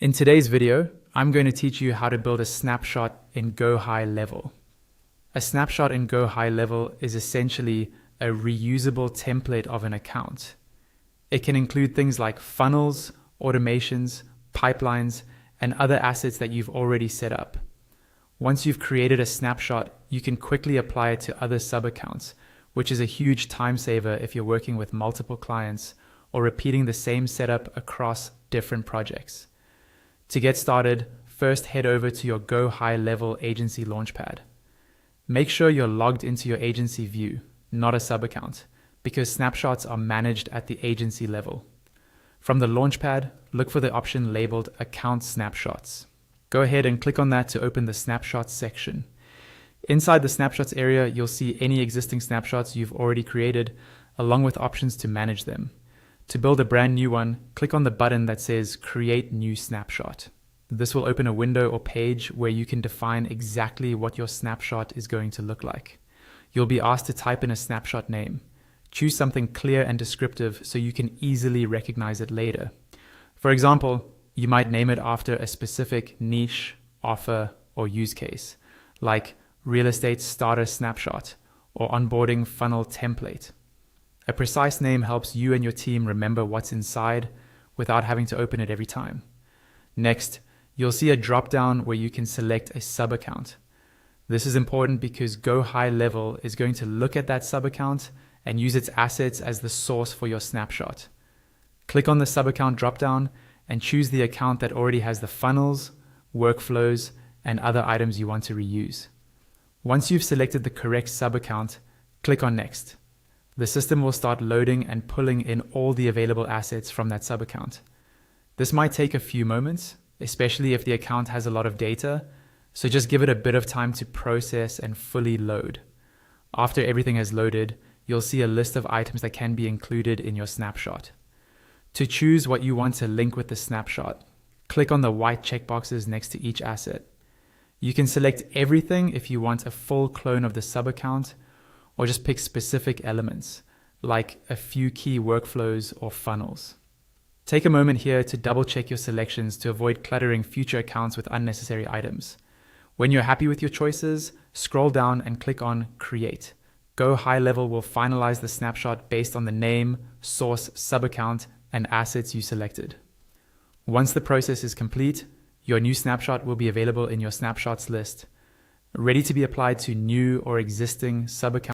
In today's video, I'm going to teach you how to build a snapshot in GoHighLevel. A snapshot in GoHighLevel is essentially a reusable template of an account. It can include things like funnels, automations, pipelines, and other assets that you've already set up. Once you've created a snapshot, you can quickly apply it to other sub-accounts, which is a huge time saver if you're working with multiple clients or repeating the same setup across different projects. To get started, first head over to your GoHighLevel agency launchpad. Make sure you're logged into your agency view, not a sub-account, because snapshots are managed at the agency level. From the launchpad, look for the option labeled Account Snapshots. Go ahead and click on that to open the Snapshots section. Inside the Snapshots area, you'll see any existing snapshots you've already created, along with options to manage them. To build a brand new one, click on the button that says Create New Snapshot. This will open a window or page where you can define exactly what your snapshot is going to look like. You'll be asked to type in a snapshot name. Choose something clear and descriptive so you can easily recognize it later. For example, you might name it after a specific niche, offer, or use case, like Real Estate Starter Snapshot or Onboarding Funnel Template. A precise name helps you and your team remember what's inside without having to open it every time. Next, you'll see a drop-down where you can select a sub-account. This is important because GoHighLevel is going to look at that sub-account and use its assets as the source for your snapshot. Click on the sub-account drop-down and choose the account that already has the funnels, workflows, and other items you want to reuse. Once you've selected the correct sub-account, click on Next. The system will start loading and pulling in all the available assets from that sub-account. This might take a few moments, especially if the account has a lot of data, so just give it a bit of time to process and fully load. After everything has loaded, you'll see a list of items that can be included in your snapshot. To choose what you want to link with the snapshot, click on the white checkboxes next to each asset. You can select everything if you want a full clone of the sub-account, or just pick specific elements, like a few key workflows or funnels. Take a moment here to double check your selections to avoid cluttering future accounts with unnecessary items. When you're happy with your choices, scroll down and click on Create. GoHighLevel will finalize the snapshot based on the name, source, sub-account, and assets you selected. Once the process is complete, your new snapshot will be available in your snapshots list, ready to be applied to new or existing sub-accounts